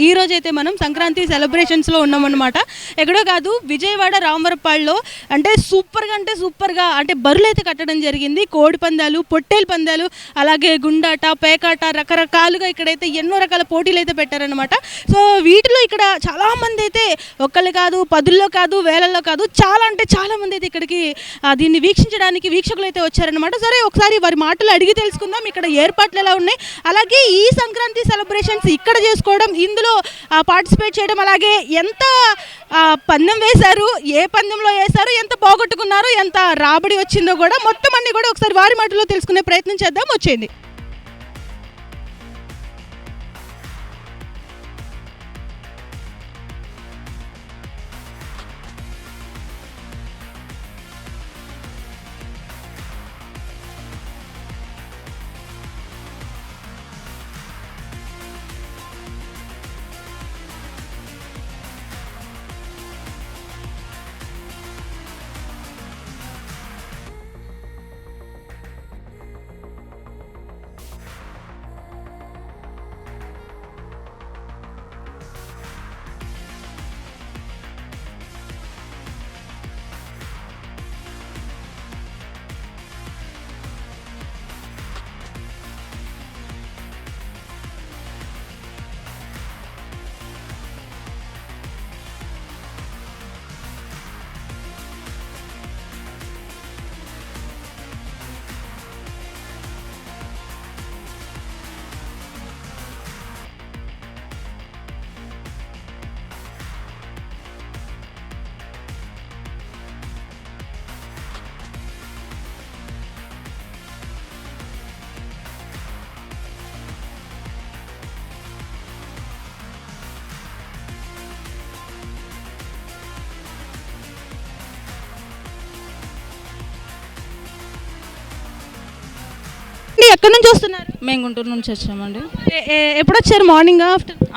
ఈ రోజైతే మనం సంక్రాంతి సెలబ్రేషన్స్లో ఉన్నామన్నమాట. ఎక్కడో కాదు, విజయవాడ రామవరపాడులో అంటే సూపర్గా అంటే బరులు అయితే కట్టడం జరిగింది. కోడి పందాలు, పొట్టేలు పందాలు, అలాగే గుండాట, పేకాట, రకరకాలుగా ఇక్కడైతే ఎన్నో రకాల పోటీలు అయితే పెట్టారనమాట. సో వీటిలో ఇక్కడ చాలామంది అయితే ఒక్కళ్ళు కాదు, పదుల్లో కాదు, వేలల్లో కాదు, చాలా మంది అయితే ఇక్కడికి దీన్ని వీక్షించడానికి వీక్షకులు అయితే వచ్చారనమాట. సరే ఒకసారి వారి మాటలు అడిగి తెలుసుకుందాం, ఇక్కడ ఏర్పాట్లు ఎలా ఉన్నాయి, అలాగే ఈ సంక్రాంతి సెలబ్రేషన్స్ ఇక్కడ చేసుకోవడం, ఇందులో పార్టిసిపేట్ చేయడం, అలాగే ఎంత పందెం వేశారు, ఏ పందెంలో వేశారు, ఎంత పోగొట్టుకున్నారు, ఎంత రాబడి వచ్చిందో కూడా మొత్తం అన్ని కూడా ఒకసారి వారి మాటలో తెలుసుకునే ప్రయత్నం చేద్దాం. వచ్చేయండి. ఎక్కడి నుంచి వస్తున్నారు? మేము గుంటూరు నుంచి వచ్చామండి. ఎప్పుడు వచ్చారు? మార్నింగ్,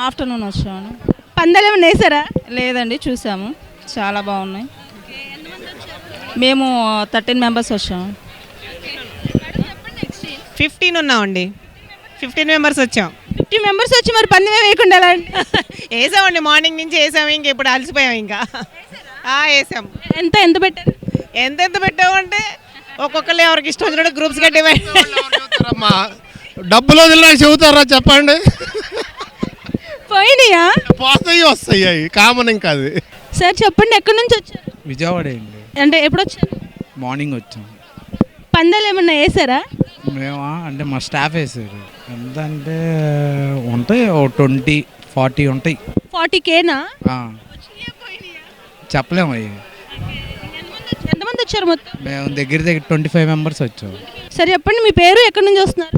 ఆఫ్టర్నూన్ వచ్చామండి. పందాలు ఏమైనా వేసారా? లేదండి, చూసాము, చాలా బాగున్నాయి. మేము 13 మెంబర్స్ వచ్చాము. 15 ఉన్నామండి. 15 మెంబర్స్ వచ్చాం. 50 మెంబర్స్ వచ్చి మరి పందెం వేయకుండా ఎలా అండి? వేసామండి, మార్నింగ్ నుంచి వేసాము. ఇంకా ఇప్పుడు అలసిపోయాం. ఇంకా వేసాం. ఎంత పెట్టారు? ఎంత పెట్టామంటే ఒక్కొక్కరు ఎవరికి ఇష్టం వచ్చినట్టు గ్రూప్స్గా డివైడ్. డబ్బులు వదిలినా చెబుతారా చెప్పండి? పోయినాయా? పోతాయి వస్తాయి, అవి కామన్. ఇంకా అది సార్ చెప్పండి, ఎక్కడి నుంచి వచ్చారు? విజయవాడ అండి. అంటే ఎప్పుడు వచ్చారు? మార్నింగ్ వచ్చాం. పందాలు ఏమన్నా వేసారా? మేమా అంటే మా స్టాఫ్ వేసారు. ఎంత అంటే ఉంటాయి, 20-40 ఉంటాయి. 40Kనా? చెప్పలేము అవి. ఎంతమంది వచ్చారు మొత్తం? మేము దగ్గర 25 మెంబర్స్ వచ్చాం. సరే చెప్పండి, మీ పేరు, ఎక్కడి నుంచి వస్తున్నారు?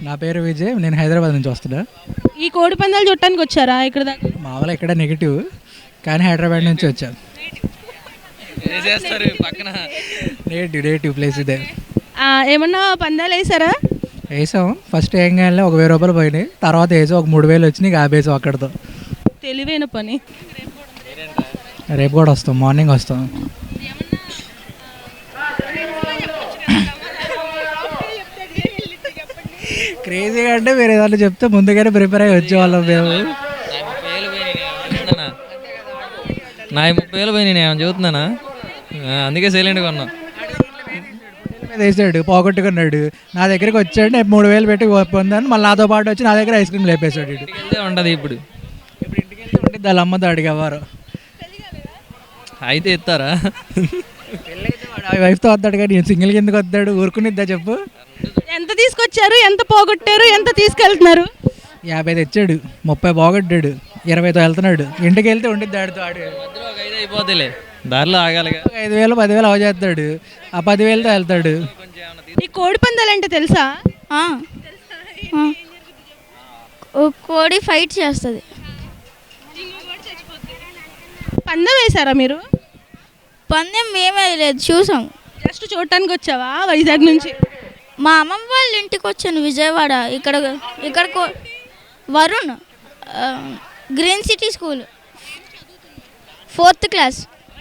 నా పేరు విజయ్, నేను హైదరాబాద్ నుంచి వస్తున్నా. ఈ కోడి పందాలు చూడటానికి వచ్చారా ఇక్కడ దాకా? మామూలుగా ఇక్కడ నెగిటివ్, కానీ హైదరాబాద్ నుంచి వచ్చాను. నేటివ్ ప్లేస్ ఇదే. ఏమన్నా పందాలు వేసారా? వేసాం. ఫస్ట్ ఏం కానీ ఒక 1000 రూపాయలు పోయినాయి, తర్వాత వేసాం ఒక 3000 వచ్చినాయి. ఇక ఆపేసాం అక్కడితో. తెలివైన పని. రేపు కూడా వస్తాం, మార్నింగ్ వస్తాం. క్రేజీగా అంటే మీరు ఏదైనా చెప్తే ముందుగానే ప్రిపేర్ అయ్యి వచ్చేవాళ్ళం మేము. నా 30,000 పోయినాయి, నేను చెబుతున్నానా? అందుకే సైలెంట్గా ఉన్నా. వేసాడు, పోగొట్టుకున్నాడు. నా దగ్గరికి వచ్చాడు, నేను 3000 పెట్టి పొందాను. మళ్ళీ నాతో పాటు వచ్చి నా దగ్గర ఐస్ క్రీమ్ లేపేశాడు. ఉంటుంది ఇప్పుడు ఇంటికి వెళ్తే ఉంటుంది, వాళ్ళ అమ్మతో అడిగేవారు. అయితే ఇస్తారా? వైఫ్తో వస్తాడు, కానీ సింగిల్గా ఎందుకు వస్తాడు? ఊరుకునిద్దా చెప్పు. ఎంత తీసుకొచ్చారు, ఎంత పోగొట్టారు, ఎంత తీసుకెళ్తున్నారు? 50 తెచ్చాడు, 30 పోగొట్టాడు, 20తో వెళ్తున్నాడు. ఇంటికి వెళ్తే ఉండిద్ది ఆడుతూ. అయిపోతేలే, దారిలో ఆగాలి. 5,000 10,000 అవజేస్తాడు, ఆ 10,000తో వెళ్తాడు. ఈ కోడి పందాలు అంటే తెలుసా? కోడి ఫైట్ చేస్తుంది. పందెం వేసారా మీరు? పందెం మేమే లేదు, చూసాం. జస్ట్ చూడటానికి వచ్చావా వైజాగ్ నుంచి? మా అమ్మమ్మ వాళ్ళ ఇంటికి వచ్చాను విజయవాడ. ఇక్కడ Varun green city school 4th class.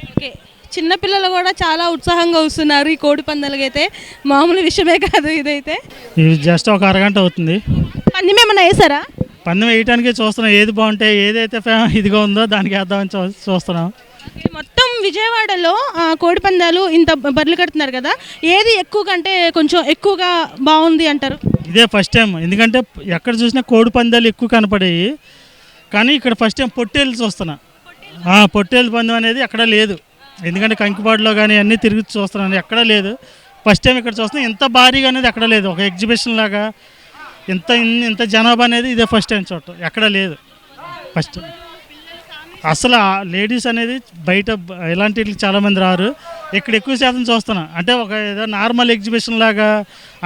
Okay, చిన్నపిల్లలు కూడా చాలా ఉత్సాహంగా వస్తున్నారు ఈ కోడి పందాలకైతే. మామూలు విషయమే కాదు ఇదైతే. ఇది జస్ట్ ఒక అరగంట అవుతుంది. పందెం ఏమన్నా వేసారా? పందెం వేయటానికే చూస్తున్నాం, ఏది బాగుంటే ఏదైతే ఇదిగా ఉందో దానికి వేద్దామని చూస్తున్నాం. మొత్తం విజయవాడలో కోడి పందాలు ఇంత బర్రెలు కడుతున్నారు కదా, ఏది ఎక్కువ కంటే కొంచెం ఎక్కువగా బాగుంది అంటారు? ఇదే ఫస్ట్ టైం, ఎందుకంటే ఎక్కడ చూసినా కోడి పందాలు ఎక్కువ కనపడేవి, కానీ ఇక్కడ ఫస్ట్ టైం పొట్టేలు చూస్తున్నా. పొట్టేలు పందెం అనేది ఎక్కడ లేదు, ఎందుకంటే కంకిపాడులో కానీ అన్నీ తిరిగి చూస్తున్నాను, ఎక్కడా లేదు. ఫస్ట్ టైం ఇక్కడ చూస్తున్నాం. ఇంత భారీగా అనేది ఎక్కడ లేదు, ఒక ఎగ్జిబిషన్ లాగా ఇంత జనాభా అనేది ఇదే ఫస్ట్ టైం చూడటం, ఎక్కడ లేదు ఫస్ట్. అసలు లేడీస్ అనేది బయట ఇలాంటి చాలామంది రారు, ఇక్కడ ఎక్కువ శాతం చూస్తున్నా. అంటే ఒక ఏదో నార్మల్ ఎగ్జిబిషన్ లాగా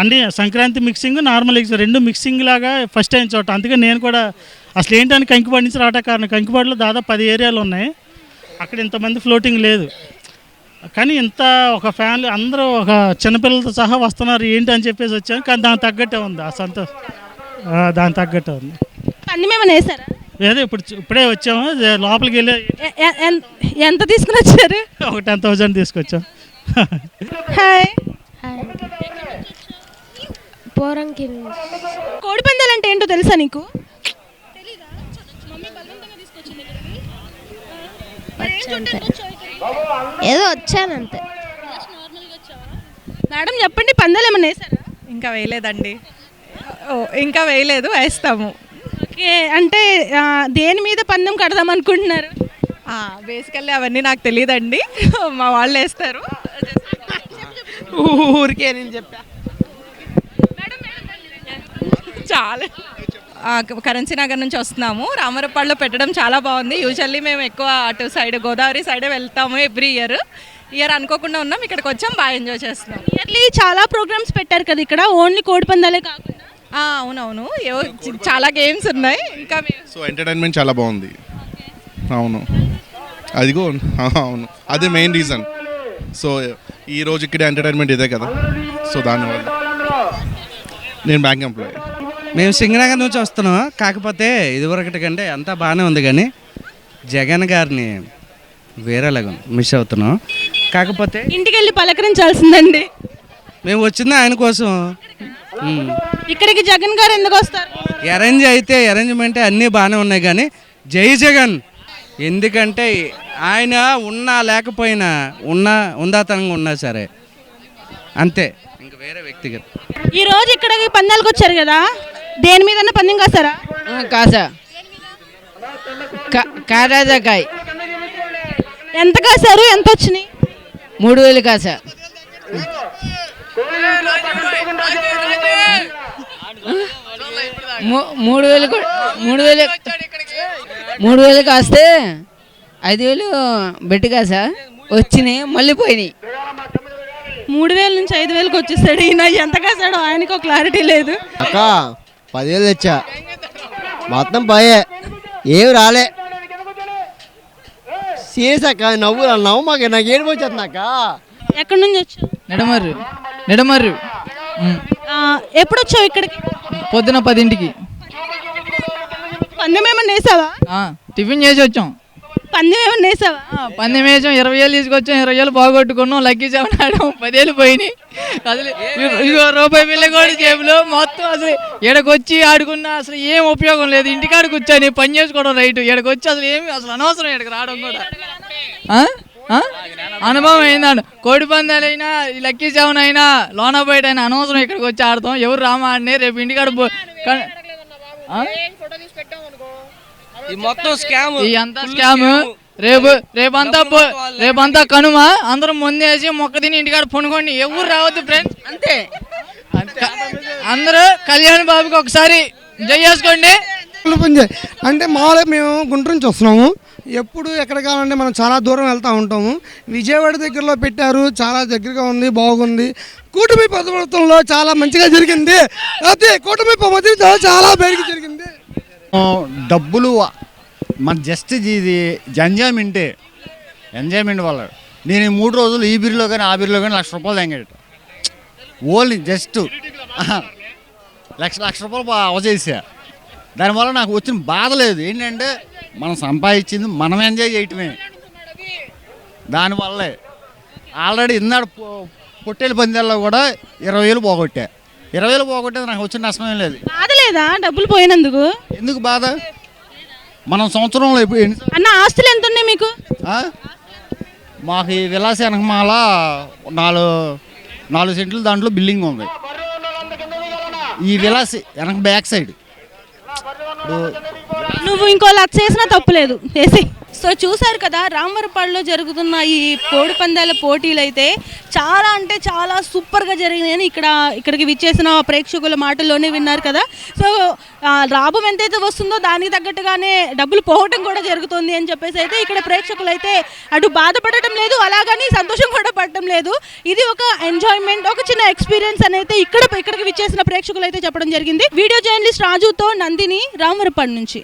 అన్ని సంక్రాంతి మిక్సింగ్, నార్మల్ ఎగ్జిబిషన్ రెండు మిక్సింగ్ లాగా ఫస్ట్ టైం చూడటం. అందుకే నేను కూడా అసలు ఏంటని కంకిపాడు నుంచి రావటం కారణం, కంకిపాడులో దాదాపు 10 ఏరియాలు ఉన్నాయి, అక్కడ ఇంతమంది ఫ్లోటింగ్ లేదు. కానీ ఇంత ఒక ఫ్యామిలీ అందరూ ఒక చిన్నపిల్లలతో సహా వస్తున్నారు ఏంటి అని చెప్పేసి వచ్చాను. కానీ దానికి తగ్గట్టే ఉంది ఆ సంతోషం, దానికి తగ్గట్టే ఉంది. పందెం ఏమైనా వేసారా? ఏదో ఇప్పుడే వచ్చాము, లోపలికి వెళ్ళి ఎంత తీసుకుని వచ్చారు? ఒక 10,000 తీసుకొచ్చాం. హాయ్. పోరంకి కోడి పందాలు అంటే ఏంటో తెలుసా నీకు? ఏదో వచ్చానంతే. మేడం చెప్పండి, పందాలు ఏమైనా వేసారా? ఇంకా వేయలేదండి, ఇంకా వేయలేదు, వేస్తాము. ఓకే, అంటే దేని మీద పందెం కడదాం అనుకుంటున్నారు? బేసికల్లీ అవన్నీ నాకు తెలియదండి, మా వాళ్ళు వేస్తారు. ఊరికే నేను చెప్పా. చాలా కరెన్సీ నగర్ నుంచి వస్తున్నాము. రామరపాడులో పెట్టడం చాలా బాగుంది. యూజువల్లీ మేము ఎక్కువ అటు సైడ్ గోదావరి సైడే వెళ్తాము ఎవ్రీ ఇయర్ అనుకోకుండా ఉన్నాం, ఇక్కడికి వచ్చాం, బాగా ఎంజాయ్ చేస్తున్నాం. ఇయర్లీ చాలా ప్రోగ్రామ్స్ పెట్టారు కదా ఇక్కడ, ఓన్లీ కోడి పందాలే కాకుండా? అవునవును, చాలా గేమ్స్ ఉన్నాయి. ఇంకా సో ఎంటర్టైన్మెంట్ చాలా బాగుంది. అవును, అదిగో అవును, అదే మెయిన్ రీజన్. సో ఈ రోజు ఇక్కడ ఎంటర్టైన్మెంట్ ఇదే కదా, సో దానివల్ల. నేను బ్యాంక్ ఎంప్లాయీ. మేము సింగనగర్ నుంచి వస్తున్నాం, కాకపోతే ఇదివరకటి కంటే అంతా బాగానే ఉంది, కానీ జగన్ గారిని వేరేలాగా మిస్ అవుతున్నాం. కాకపోతే ఇంటికి వెళ్ళి పలకరించాల్సిందండి. మేము వచ్చింది ఆయన కోసం. ఇక్కడికి జగన్ గారు ఎందుకు వస్తారు? అరేంజ్మెంట్ అన్నీ బాగానే ఉన్నాయి, కానీ జై జగన్. ఎందుకంటే ఆయన ఉన్నా లేకపోయినా ఉందాతనంగా ఉన్నా సరే అంతే, ఇంక వేరే వ్యక్తిగత. ఈ రోజు ఇక్కడికి పందాలకు వచ్చారు కదా, దేని మీద పందెం కాసారా? కాసా కారాజకాయ ఎంత కాసారు? ఎంత వచ్చినాయి? 3,000 కాసా. 3,000 కాస్తే 5,000 బెట్టి కాసా వచ్చినాయి, మళ్ళీ పోయినాయి. 3,000 నుంచి 5,000కి వచ్చేసాడు ఈయన. ఎంత కాసాడో ఆయనకు క్లారిటీ లేదు. అక్క 10,000 తెచ్చా, మొత్తం పోయే, ఏమి రాలే. సీరియస్ అక్క, నవ్వు మాకు నాకు ఏడుపు వచ్చేస్తుంది అక్క. ఎక్కడి నుంచి వచ్చావు? నిడమర్రు. ఎప్పుడు వచ్చావు ఇక్కడికి? పొద్దున 10ంటికి పందెం ఏమన్నా వేసావా? టిఫిన్ చేసి వచ్చాం. పందెం ఏమన్నా వేసావా? పందెం వేసాం, 20,000 తీసుకొచ్చాం, 20,000 బాగొట్టుకున్నాం, లక్కీ సెవెన్ ఆడాం, 10,000 పోయినాయి. అసలు ఇదిగో రూపాయి బిల్ల కూడా జేబులో మొత్తం. అసలు ఇక్కడికి వచ్చి ఆడుకున్నా అసలు ఏం ఉపయోగం లేదు, ఇంటికాడికి వచ్చాను పని చేసుకోవడం రైట్. ఇక్కడికి వచ్చి అసలు ఏమి అసలు అనవసరం ఇక్కడికి రావడం కూడా. అనుభవం అయిందాడు. కోడి పందాలైనా లక్కీ సెవెన్ అయినా లోనా బయట అయినా అనవసరం ఇక్కడికి వచ్చి ఆడతాం. ఎవరు రామా ఆడిని రేపు ఇంటికాడ మొత్తం స్కామ్, అంతా స్కామ్. రేపంతా కనుమ, అందరం ముందేసి మొక్క తిని ఇంటికాడ పొనుకోండి, ఎవరు రావద్దు ఫ్రెండ్స్. అంతే, అందరూ కళ్యాణ్ బాబుకి ఒకసారి జై చేసుకోండి. అంటే మామూలుగా మేము గుంటూరు నుంచి వస్తున్నాము, ఎప్పుడు ఎక్కడ కావాలంటే మనం చాలా దూరం వెళ్తూ ఉంటాము. విజయవాడ దగ్గరలో పెట్టారు, చాలా దగ్గరగా ఉంది, బాగుంది. కూటమి ప్రభుత్వంలో చాలా మంచిగా జరిగింది. అదే కూటమి ప్రభుత్వంలో చాలా బెరిగి జరిగింది. డబ్బులు మన జస్ట్ ఇది ఎంజాయ్మెంట్ వల్ల నేను ఈ 3 రోజులు ఈ బిర్లో కానీ ఆ బిర్లో కానీ ₹1,00,000 తెంగేట. ఓన్లీ జస్ట్ లక్ష రూపాయలు అవచేసా. దానివల్ల నాకు వచ్చిన బాధ లేదు. ఏంటంటే మనం సంపాదించింది మనం ఎంజాయ్ చేయటమే. దానివల్లే ఆల్రెడీ ఇందాడు పొట్టేలు పందాల్లో కూడా 20,000 పోగొట్టా. 20,000 పోగొట్టేది నాకు వచ్చిన నష్టమేం లేదు. బాధ లేదా డబ్బులు పోయినందుకు? ఎందుకు బాధ? మనం సంవత్సరంలో అన్న ఆస్తులు ఎంత ఉన్నాయి మీకు? మాకు ఈ విలాస వెనకమాల 4 సెంట్లు దాంట్లో బిల్డింగ్ ఉంది. ఈ విలాస్ వెనక బ్యాక్ సైడ్ నువ్వు ఇంకో లక్ష వేసినా తప్పులేదు వేసి. సో చూసారు కదా రామవరపాడులో జరుగుతున్న ఈ కోడి పందాల పోటీలు అయితే చాలా అంటే చాలా సూపర్గా జరిగినాయని ఇక్కడికి విచ్చేసిన ప్రేక్షకుల మాటల్లోనే విన్నారు కదా. సో లాభం ఎంతైతే వస్తుందో దానికి తగ్గట్టుగానే డబ్బులు పోవటం కూడా జరుగుతుంది అని చెప్పేసి అయితే ఇక్కడ ప్రేక్షకులు అయితే అటు బాధపడటం లేదు, అలాగని సంతోషం కూడా పడటం లేదు. ఇది ఒక ఎంజాయ్మెంట్, ఒక చిన్న ఎక్స్పీరియన్స్ అని అయితే ఇక్కడికి విచ్చేసిన ప్రేక్షకులు అయితే చెప్పడం జరిగింది. వీడియో జర్నలిస్ట్ రాజుతో నందిని, రామవరపాడు నుంచి.